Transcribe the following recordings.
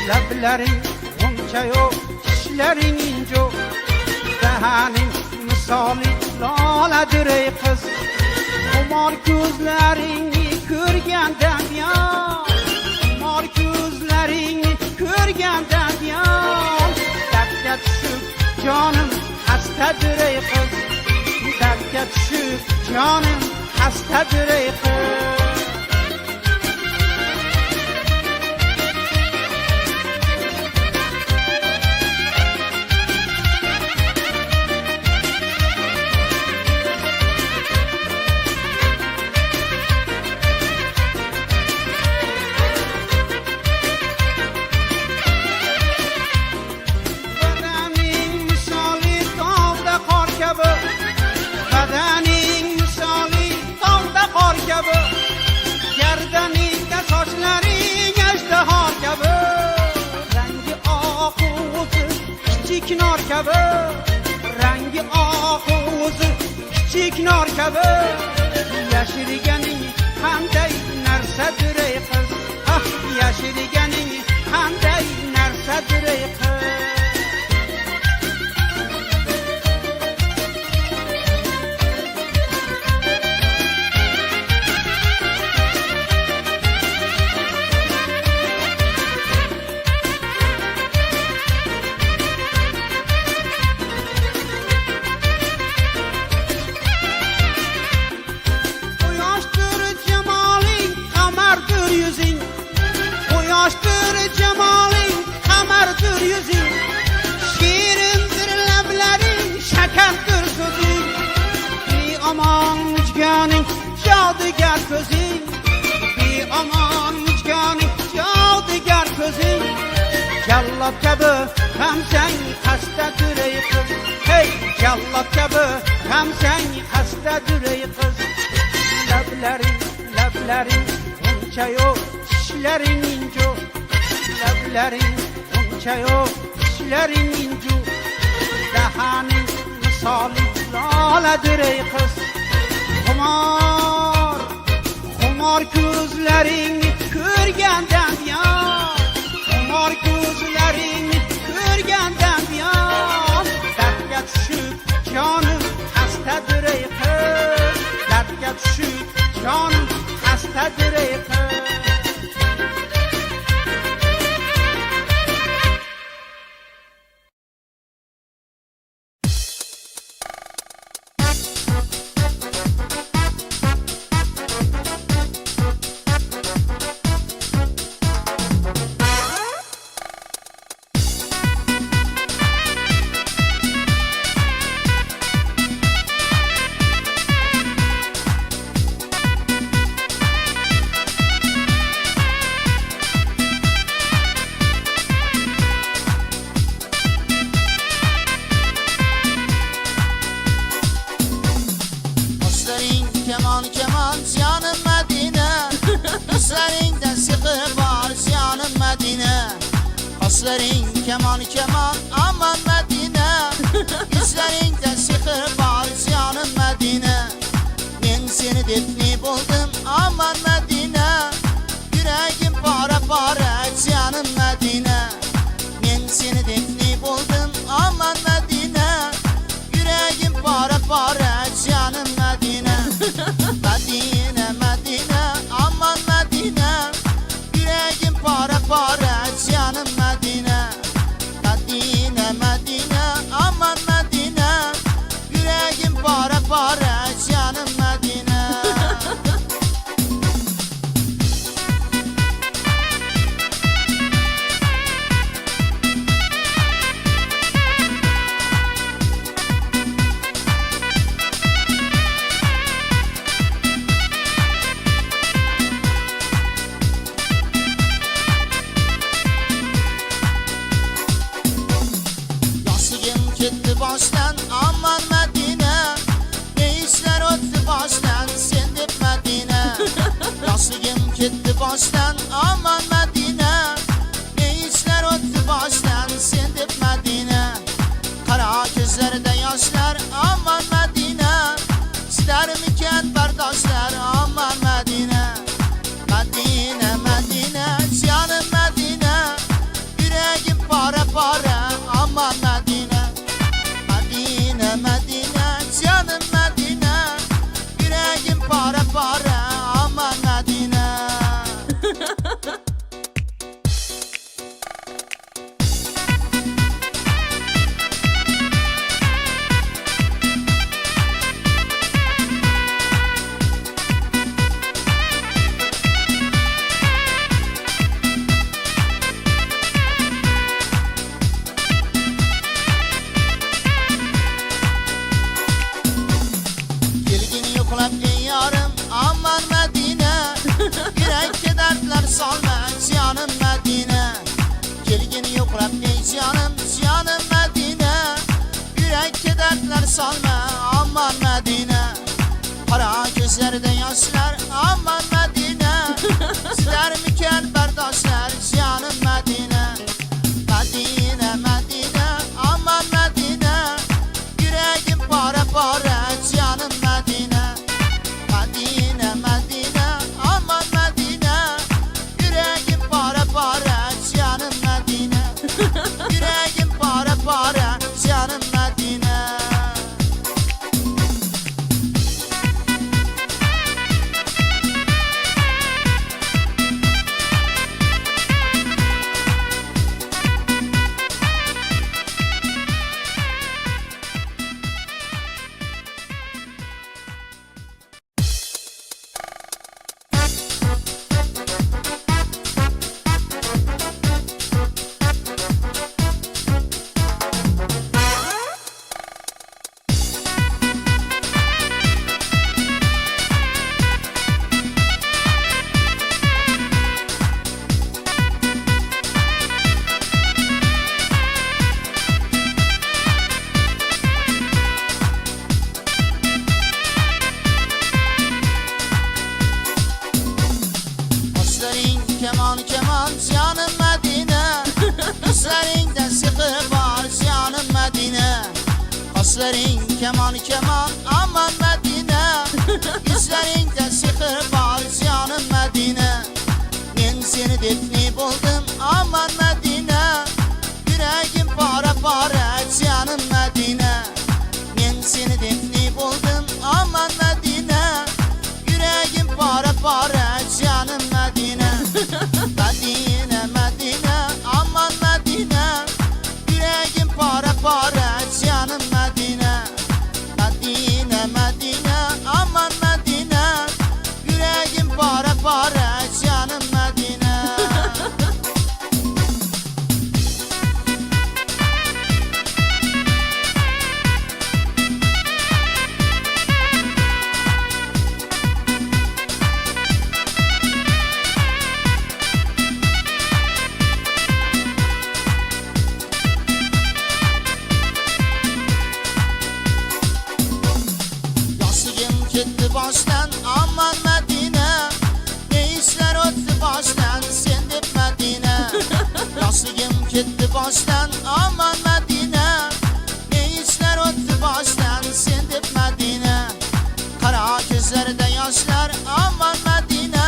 Lablaring uncha yo'q, tishlaring injo, dahaning misoli loladir ey qiz. Xumor ko'zlaringni ko'rgandan yon, xumor ko'zlaringni ko'rgandan yon, dardga tushib jonim xastadir ey qiz, dardga tushib jonim xastadir ey qiz. Gardaningda sochlaring ajdahor kabi, rangi oq o'zi kichik nor kabi, rangi oq o'zi kichik nor kabi. Yashirganing qanday narsadir ey qiz, ah yashirganing qanday narsadir ey qiz. Aman müjganing yodigar ko'zing, aman müjganing yodigar ko'zing, jallod kabi hamsang xastadir ey qiz, hey jallod kabi hamsang xastadir ey qiz. Lablaring uncha yo'q, tishlaring injo, lablaring uncha yo'q, tishlaring injo, dahaning misoli loladir ey qiz. Xumor ko'zlaringni ko'rgandan yon, xumor ko'zlaringni ko'rgandan yon, dardga tushib jonim xastadir ey qiz, dardga tushib jonim xastadir ey qiz. Keman ziyanım Medine, gözlerinde sıkı var ziyanım Medine. Kasların keman aman Medine, gözlerinde sıkı var ziyanım Medine. Ben seni defni buldum aman Medine, yüreğim para ziyanım Medine. Ben seni defni buldum aman Medine, yüreğim para ziyanım Medine. Medine, aman Medine, yüreğim para ziyanım Medine. Medine, aman Medine, yüreğim para ziyanım Medine. Baştan aman Medine, salma canım Medine. Gelgin yoklap ey canım canım Medine. Yürek kederler salma aman Medine. Kara gözlerde yaşlar aman Medine. Sizler miken berdaşlar canım Medine. Medine Medine aman Medine. Yüreğim para para canım Medine. Medine Medine aman Medine. Yüreğim para para canım Medine. Yüreğim para para canım Medine. Keman keman canım Medine. Gözlerinde sıkı var canım Medine. Kaşların keman keman aman Medine. Gözlerinde sıkı var canım Medine. Ben seni defni buldum aman Medine. Yüreğim para para canım Medine. Ben seni defni buldum aman Medine. Yüreğim para para canım Medine. Medine Medine aman Medine. Yüreğim para para canım Medine. Medine Medine aman Medine. Yüreğim para para canım Medine. Gitti baştan aman Medine. Ne işler öttü baştan sendip Medine. Yaşlıyım gitti baştan aman Medine. Ne işler öttü baştan sendip Medine. Kara gözlerde yaşlar aman Medine.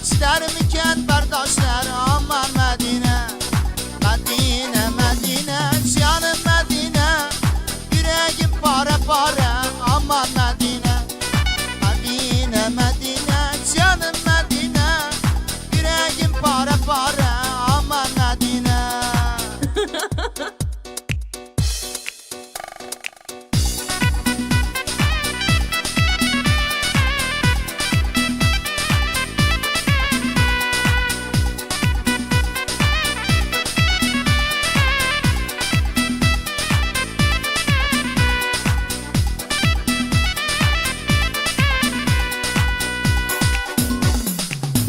İster miken berdaşlar aman Medine. Medine Medine canım Medine. Yüreğim para para aman Medine. Medine Medine canım Medine. Yüreğim para para aman Medine.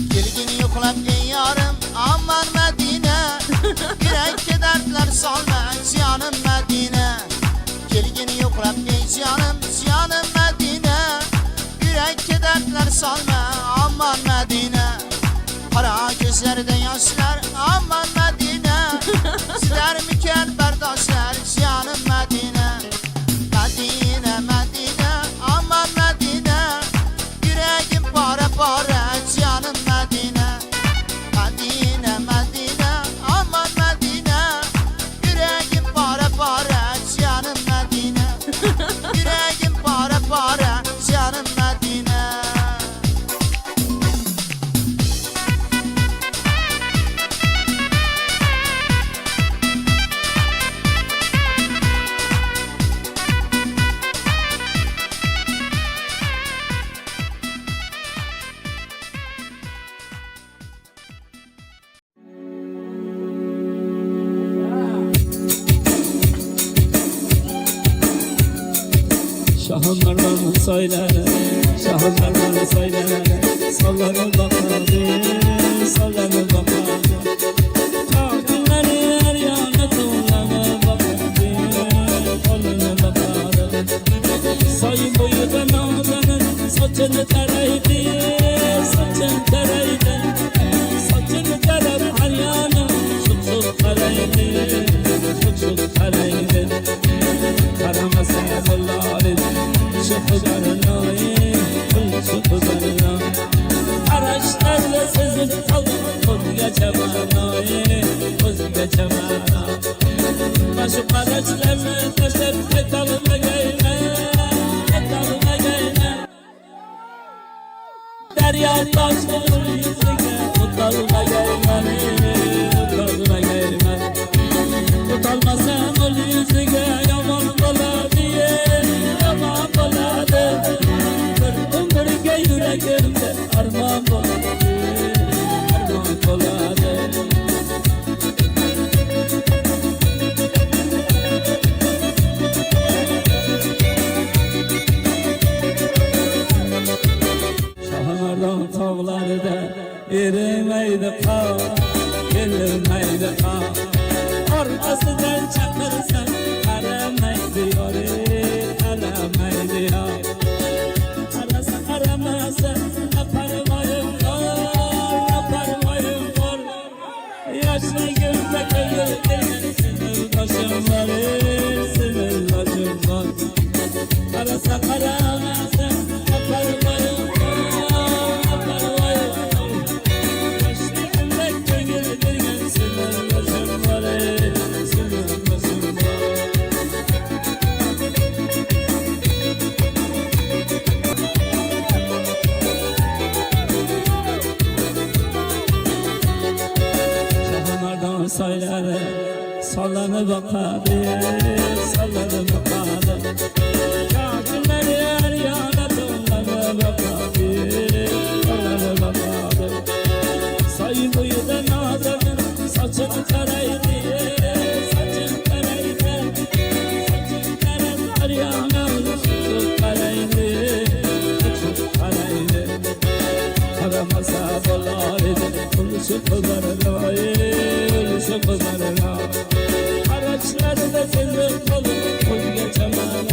Gelgin yoklap ey yarım aman Medine. Yürek kederler salma canım Medine. Gelgin yoklap ey canım canım Medine. Yürek kederler salma aman Medine. Kara gözlerde yaşlar aman Medine. Sizler miken berdaşlar canım Medine. Medine Medine aman Medine. Yüreğim para para canım Medine. Medine Medine aman Medine. Yüreğim para para canım Medine. Yüreğim para para canım Medine. Şahınlardan söyler, şahınlardan söyler. Sallanır bakardı, sallanır bakardı. Çağırları her yana tuğlana bakardı, koluna bakardı. Sayın boyu da nazanın saçını taraydı, saçını taraydı. Saçını taraydı her yana, çok taraydı, çok taraydı. Karamasa yolları, şu kızarına, şu kızarına. Araçlarla sızıp kaldım, koz geçemana, koz geçemana. Başım araçlarla taşlar, etalıma gelme, etalıma gelme. Derya taşlar yüzüne, utalıma gelme, utalıma gelme. Utanmasam ol yüzüne, yaman boladı, yaman boladı. Kırdım bölge yüreğimde, armağan boladı, armağan boladı. Şahınlardan tağlarda erimeydi kar, erimeydi kar. Arkasından çakırsan arameydi yore, arameydi yore. Arasa aramasa yaparmayım var, yaparmayım var. Yaşlı gülme köyü sinir başım var, sinir başım var. Arasa aramasa yaparmayım var, yaparmayım var. Yaşlı gülme köyü sinir başım var, sinir başım var. Şahınlardan söyler, sallanı bakardı, sallanı bakardı. Kâkilleri her yana dolanı bakardı, dolanı bakardı. Sayı boyu da nazanın saçını taraydı, saçını taraydı. Saçını taraydı her yana, çok taraydı, çok taraydı. Karamasa dolardı, konuşup kızarına, konuşup kızarına. Araçları da sızıp dolu, koz geçemem,